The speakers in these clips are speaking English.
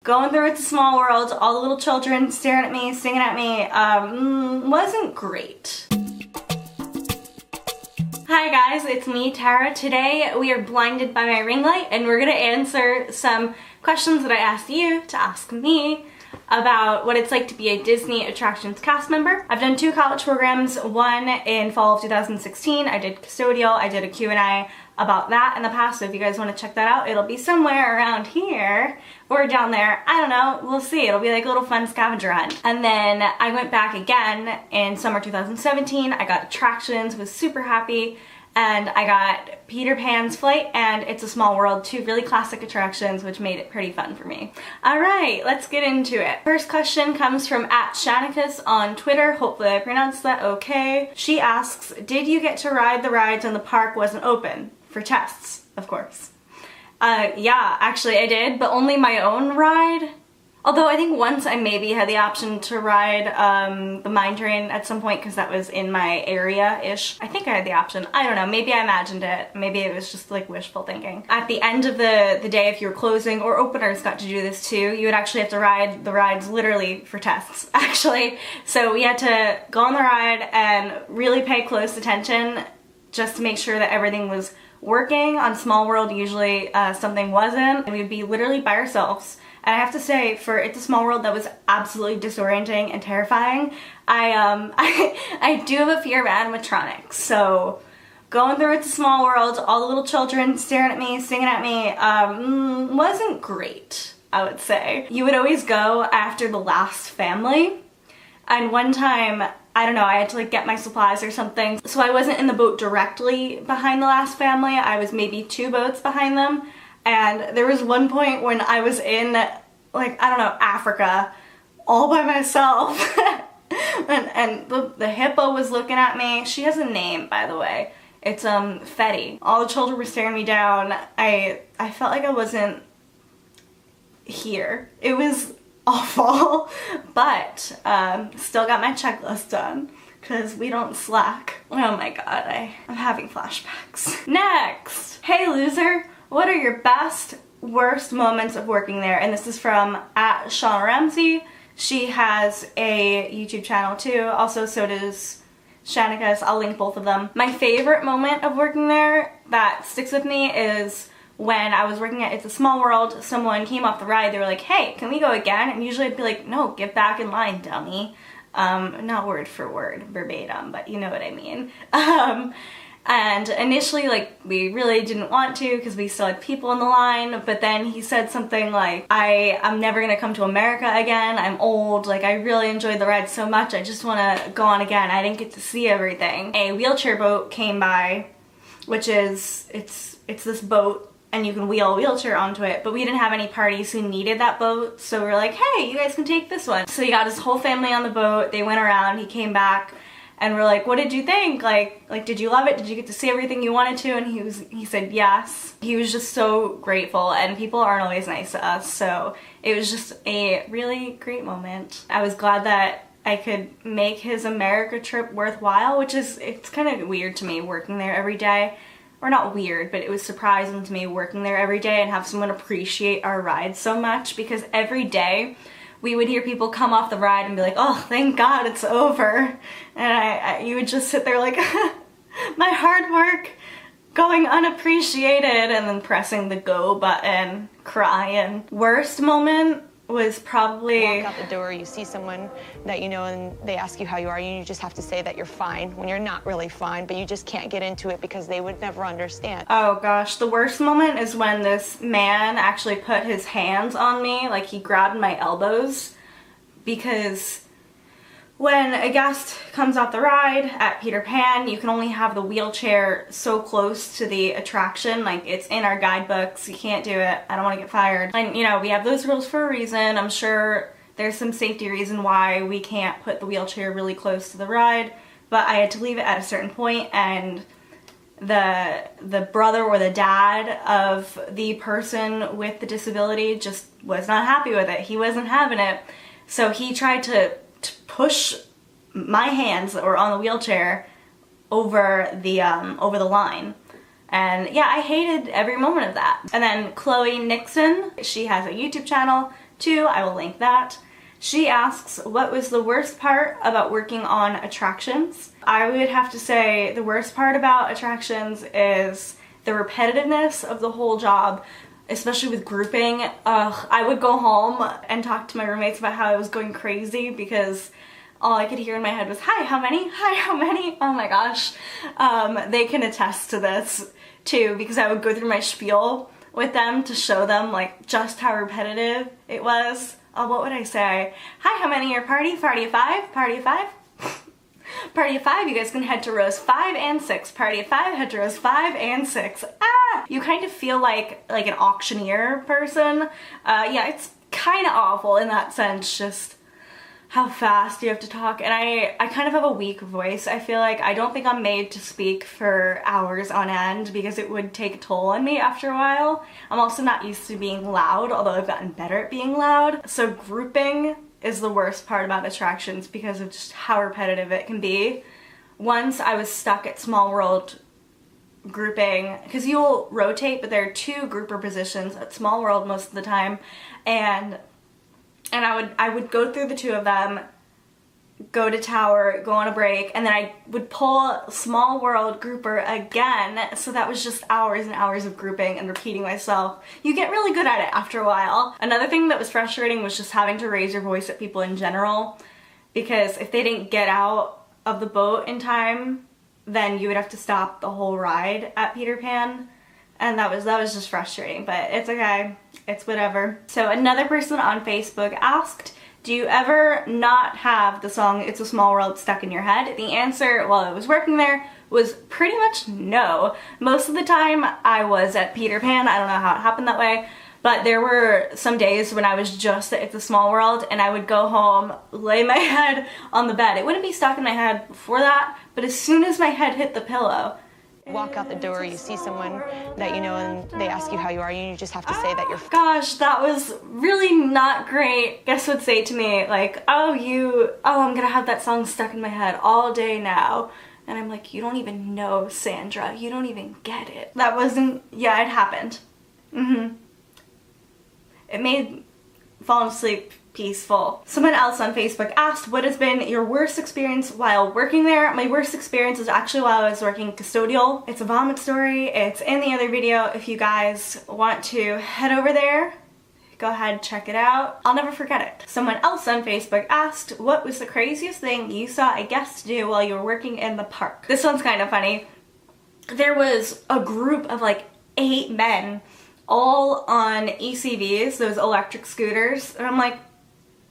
Going through It's a Small World, all the little children staring at me, singing at me, wasn't great. Hi guys, it's me, Tara. Today we are blinded by my ring light and we're gonna answer some questions that I asked you to ask me about what it's like to be a Disney Attractions cast member. I've done 2 college programs, one in fall of 2016. I did custodial, I did a Q&A about that in the past, so if you guys want to check that out, it'll be somewhere around here or down there. I don't know, we'll see. It'll be like a little fun scavenger hunt. And then I went back again in summer 2017. I got attractions, was super happy, and I got Peter Pan's Flight and It's a Small World, 2 really classic attractions, which made it pretty fun for me. Alright, let's get into it. First question comes from @Shanicus on Twitter. Hopefully I pronounced that okay. She asks, did you get to ride the rides when the park wasn't open? For tests, of course. Yeah, actually I did, but only my own ride. Although I think once I maybe had the option to ride the mine train at some point because that was in my area-ish. I think I had the option. I don't know, maybe I imagined it. Maybe it was just like wishful thinking. At the end of the day, if you were closing, or openers got to do this too, you would actually have to ride the rides literally for tests, actually. So we had to go on the ride and really pay close attention just to make sure that everything was working. On Small World, usually something wasn't, and we'd be literally by ourselves. And I have to say, for It's a Small World, that was absolutely disorienting and terrifying. I do have a fear of animatronics, so going through It's a Small World, all the little children staring at me, singing at me, wasn't great, I would say. You would always go after the last family, and one time, I don't know, I had to like get my supplies or something, so I wasn't in the boat directly behind the last family. I was maybe 2 boats behind them. And there was one point when I was in, like, I don't know, Africa, all by myself. and the hippo was looking at me. She has a name, by the way. It's Fetty. All the children were staring me down. I felt like I wasn't here. It was awful, but still got my checklist done because we don't slack. Oh my god, I'm having flashbacks. Next! Hey loser! What are your best, worst moments of working there? And this is from @Shauna Ramsey. She has a YouTube channel too. Also, so does Shanicus. I'll link both of them. My favorite moment of working there that sticks with me is when I was working at It's a Small World. Someone came off the ride. They were like, hey, can we go again? And usually I'd be like, no, get back in line, dummy. Not word for word, verbatim, but you know what I mean. And initially, like, we really didn't want to because we still had people in the line, but then he said something like, I'm never gonna come to America again, I'm old, like, I really enjoyed the ride so much, I just wanna go on again, I didn't get to see everything. A wheelchair boat came by, which is, it's this boat, and you can wheel a wheelchair onto it, but we didn't have any parties who needed that boat, so we were like, hey, you guys can take this one. So he got his whole family on the boat, they went around, he came back, and we're like, what did you think? Like, did you love it? Did you get to see everything you wanted to? And he said yes. He was just so grateful, and people aren't always nice to us, so it was just a really great moment. I was glad that I could make his America trip worthwhile, which is, it's kind of weird to me working there every day. Or not weird, but it was surprising to me working there every day and have someone appreciate our ride so much, because every day we would hear people come off the ride and be like, oh, thank God it's over. And you would just sit there like, my hard work going unappreciated, and then pressing the go button, crying. Worst moment was probably... Walk out the door, you see someone that you know and they ask you how you are, and you just have to say that you're fine when you're not really fine, but you just can't get into it because they would never understand. Oh gosh, the worst moment is when this man actually put his hands on me, like he grabbed my elbows, because when a guest comes off the ride at Peter Pan, you can only have the wheelchair so close to the attraction, like it's in our guidebooks, you can't do it, I don't want to get fired. And you know, we have those rules for a reason. I'm sure there's some safety reason why we can't put the wheelchair really close to the ride, but I had to leave it at a certain point, and the brother or the dad of the person with the disability just was not happy with it. He wasn't having it, so he tried to push my hands that were on the wheelchair over the line. And yeah, I hated every moment of that. And then Chloe Nixon, she has a YouTube channel. too. I will link that. She asks, what was the worst part about working on attractions? I would have to say the worst part about attractions is the repetitiveness of the whole job, especially with grouping. I would go home and talk to my roommates about how I was going crazy because all I could hear in my head was, hi, how many? Hi, how many? Oh my gosh. They can attest to this too, because I would go through my spiel with them to show them like just how repetitive it was. What would I say? Hi, how many are party? Party of 5? Party of 5? Party of 5, you guys can head to rows 5 and 6. Party of 5, head to rows 5 and 6. Ah! You kind of feel like an auctioneer person. Yeah, it's kind of awful in that sense, just how fast you have to talk. And I kind of have a weak voice. I feel like I don't think I'm made to speak for hours on end because it would take a toll on me after a while. I'm also not used to being loud, although I've gotten better at being loud. So grouping is the worst part about attractions because of just how repetitive it can be. Once I was stuck at Small World grouping, because you'll rotate, but there are 2 grouper positions at Small World most of the time, and I would go through the 2 of them, go to Tower, go on a break, and then I would pull Small World grouper again, so that was just hours and hours of grouping and repeating myself. You get really good at it after a while. Another thing that was frustrating was just having to raise your voice at people in general, because if they didn't get out of the boat in time, then you would have to stop the whole ride at Peter Pan. And that was just frustrating, but it's okay. It's whatever. So another person on Facebook asked, do you ever not have the song It's a Small World stuck in your head? The answer while I was working there was pretty much no. Most of the time I was at Peter Pan. I don't know how it happened that way, but there were some days when I was just at It's a Small World and I would go home, lay my head on the bed. It wouldn't be stuck in my head before that, but as soon as my head hit the pillow, walk out the door, you see someone that you know and they ask you how you are, and you just have to say that you're fine. Gosh, that was really not great. Guess would say to me like, I'm gonna have that song stuck in my head all day now. And I'm like, you don't even know, Sandra. You don't even get it. That wasn't, yeah, it happened. It made falling asleep peaceful. Someone else on Facebook asked, what has been your worst experience while working there? My worst experience was actually while I was working custodial. It's a vomit story. It's in the other video. If you guys want to head over there, go ahead, check it out. I'll never forget it. Someone else on Facebook asked, what was the craziest thing you saw a guest do while you were working in the park? This one's kind of funny. There was a group of like 8 men all on ECVs, those electric scooters, and I'm like,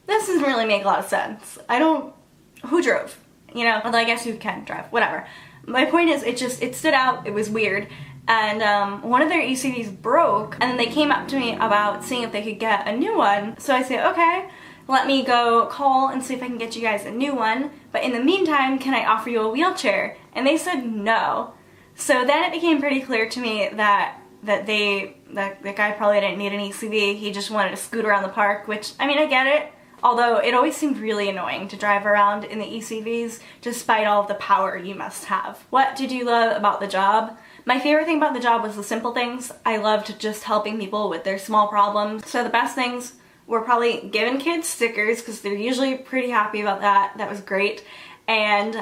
this doesn't really make a lot of sense. Who drove? You know, well, I guess you can drive, whatever. My point is, it stood out, it was weird, and one of their ECVs broke, and then they came up to me about seeing if they could get a new one. So I said, okay, let me go call and see if I can get you guys a new one, but in the meantime, can I offer you a wheelchair? And they said no. So then it became pretty clear to me that the guy probably didn't need an ECV, he just wanted to scoot around the park, which, I mean, I get it. Although it always seemed really annoying to drive around in the ECVs despite all of the power you must have. What did you love about the job? My favorite thing about the job was the simple things. I loved just helping people with their small problems. So the best things were probably giving kids stickers because they're usually pretty happy about that. That was great. And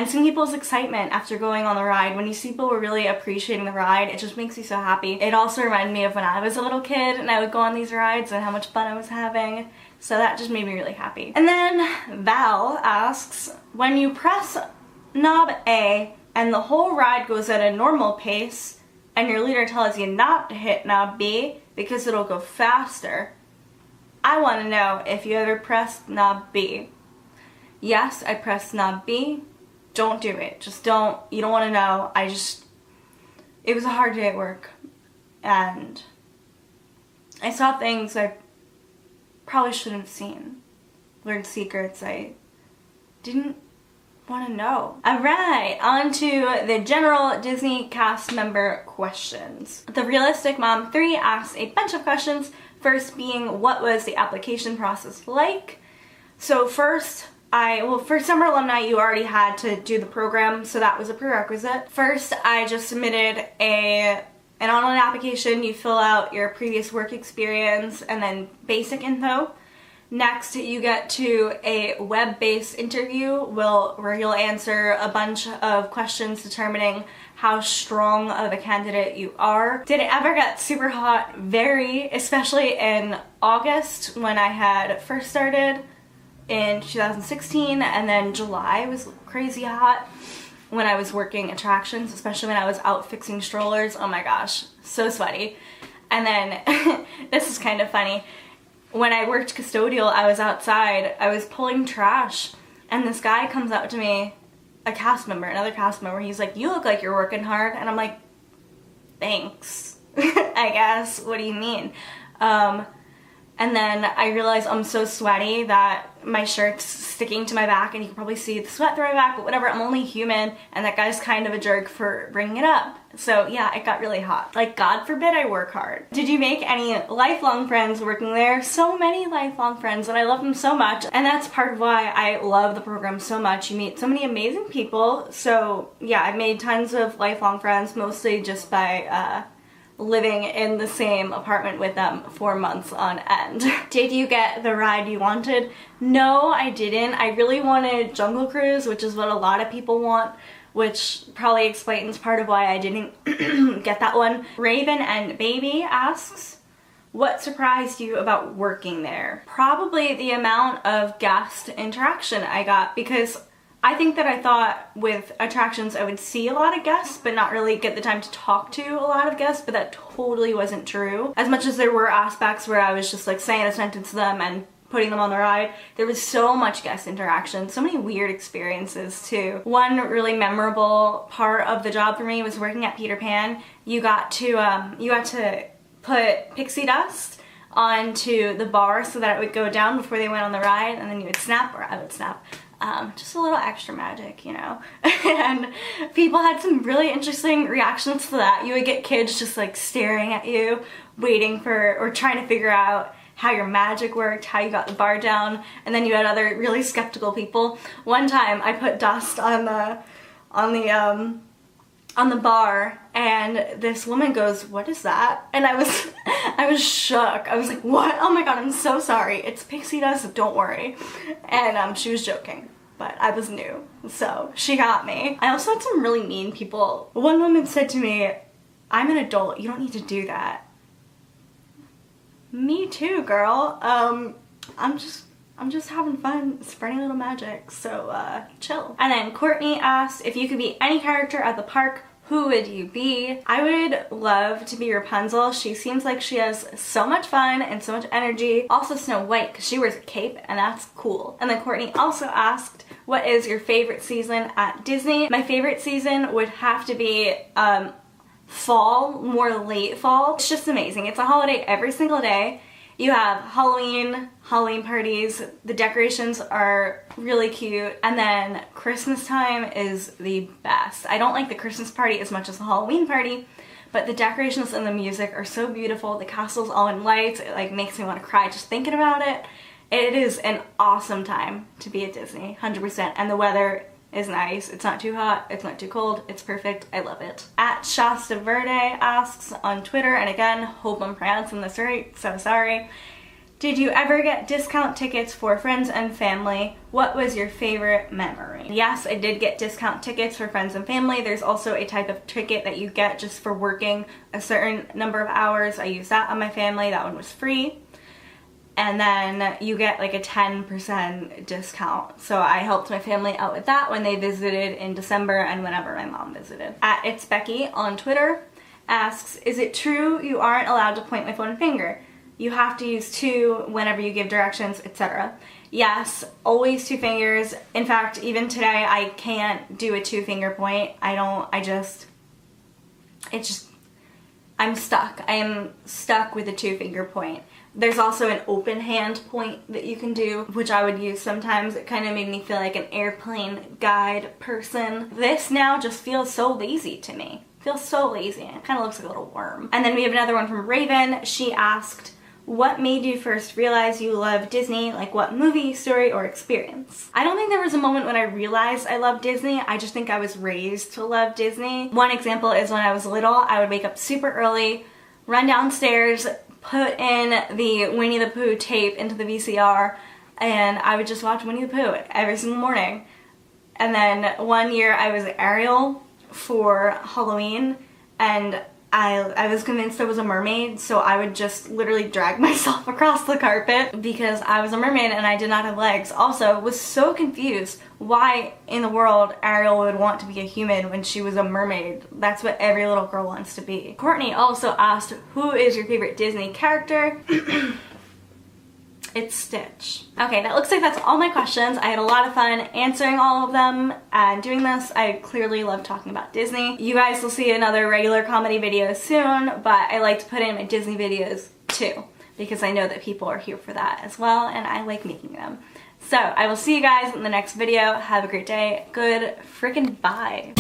seeing people's excitement after going on the ride. When you see people were really appreciating the ride, it just makes you so happy. It also reminded me of when I was a little kid and I would go on these rides and how much fun I was having. So that just made me really happy. And then Val asks, when you press knob A and the whole ride goes at a normal pace and your leader tells you not to hit knob B because it'll go faster, I want to know if you ever pressed knob B. Yes, I pressed knob B. Don't do it. Just don't. You don't want to know. It was a hard day at work. And I saw things I probably shouldn't have seen. Learned secrets I didn't want to know. Alright, on to the general Disney cast member questions. The Realistic Mom 3 asks a bunch of questions. First being, what was the application process like? So first, for summer alumni, you already had to do the program, so that was a prerequisite. First, I just submitted an And on an application, you fill out your previous work experience and then basic info. Next, you get to a web-based interview where you'll answer a bunch of questions determining how strong of a candidate you are. Did it ever get super hot? Very, especially in August when I had first started in 2016, and then July was crazy hot when I was working attractions, especially when I was out fixing strollers. Oh my gosh, so sweaty. And then, this is kind of funny. When I worked custodial, I was outside, I was pulling trash, and this guy comes up to me, another cast member, he's like, "You look like you're working hard," and I'm like, "Thanks," I guess, what do you mean? And then I realized I'm so sweaty that my shirt's sticking to my back, and you can probably see the sweat through my back, but whatever, I'm only human, and that guy's kind of a jerk for bringing it up. So yeah, it got really hot. Like, God forbid I work hard. Did you make any lifelong friends working there? So many lifelong friends, and I love them so much, and that's part of why I love the program so much. You meet so many amazing people. So yeah, I've made tons of lifelong friends, mostly just by living in the same apartment with them for months on end. Did you get the ride you wanted? No, I didn't. I really wanted Jungle Cruise, which is what a lot of people want, which probably explains part of why I didn't get that one. Raven and Baby asks, what surprised you about working there? Probably the amount of guest interaction I got, because I think that I thought with attractions I would see a lot of guests but not really get the time to talk to a lot of guests, but that totally wasn't true. As much as there were aspects where I was just like saying a sentence to them and putting them on the ride, there was so much guest interaction, so many weird experiences too. One really memorable part of the job for me was working at Peter Pan. You got to put pixie dust onto the bar so that it would go down before they went on the ride, and then you would snap, or I would snap. Just a little extra magic, you know? And people had some really interesting reactions to that. You would get kids just like staring at you, waiting for, or trying to figure out how your magic worked, how you got the bar down, and then you had other really skeptical people. One time I put dust on the bar, and this woman goes, "What is that?" And I was shook. I was like, "What? Oh my god, I'm so sorry. It's pixie dust, don't worry." And she was joking, but I was new, so she got me. I also had some really mean people. One woman said to me, "I'm an adult, you don't need to do that." Me too, girl. I'm just having fun spreading a little magic, so chill. And then Courtney asks, if you could be any character at the park, who would you be? I would love to be Rapunzel. She seems like she has so much fun and so much energy. Also Snow White, because she wears a cape, and that's cool. And then Courtney also asked, what is your favorite season at Disney? My favorite season would have to be fall, more late fall. It's just amazing. It's a holiday every single day. You have Halloween parties, the decorations are really cute, and then Christmas time is the best. I don't like the Christmas party as much as the Halloween party, but the decorations and the music are so beautiful. The castle's all in lights, it like makes me want to cry just thinking about it. It is an awesome time to be at Disney, 100%, and the weather is nice. It's not too hot, it's not too cold, it's perfect. I love it. At Shasta Verde asks on Twitter, and again, hope I'm pronouncing this right, so sorry. Did you ever get discount tickets for friends and family? What was your favorite memory? Yes, I did get discount tickets for friends and family. There's also a type of ticket that you get just for working a certain number of hours. I used that on my family, that one was free. And then you get like a 10% discount. So I helped my family out with that when they visited in December and whenever my mom visited. At It's Becky on Twitter asks, is it true you aren't allowed to point with one finger? You have to use two whenever you give directions, etc. Yes, always two fingers. In fact, even today I can't do a 2-finger point. I'm stuck. I am stuck with a 2-finger point. There's also an open hand point that you can do, which I would use sometimes. It kind of made me feel like an airplane guide person. This now just feels so lazy to me. Feels so lazy. It kind of looks like a little worm. And then we have another one from Raven. She asked, what made you first realize you love Disney? Like what movie, story, or experience? I don't think there was a moment when I realized I loved Disney. I just think I was raised to love Disney. One example is when I was little, I would wake up super early, run downstairs, put in the Winnie the Pooh tape into the VCR, and I would just watch Winnie the Pooh every single morning. And then one year I was Ariel for Halloween, and I was convinced I was a mermaid, so I would just literally drag myself across the carpet because I was a mermaid and I did not have legs. Also, was so confused why in the world Ariel would want to be a human when she was a mermaid. That's what every little girl wants to be. Courtney also asked, who is your favorite Disney character? It's Stitch. Okay, that looks like that's all my questions. I had a lot of fun answering all of them and doing this. I clearly love talking about Disney. You guys will see another regular comedy video soon, but I like to put in my Disney videos too, because I know that people are here for that as well, and I like making them. So I will see you guys in the next video. Have a great day. Good freaking bye.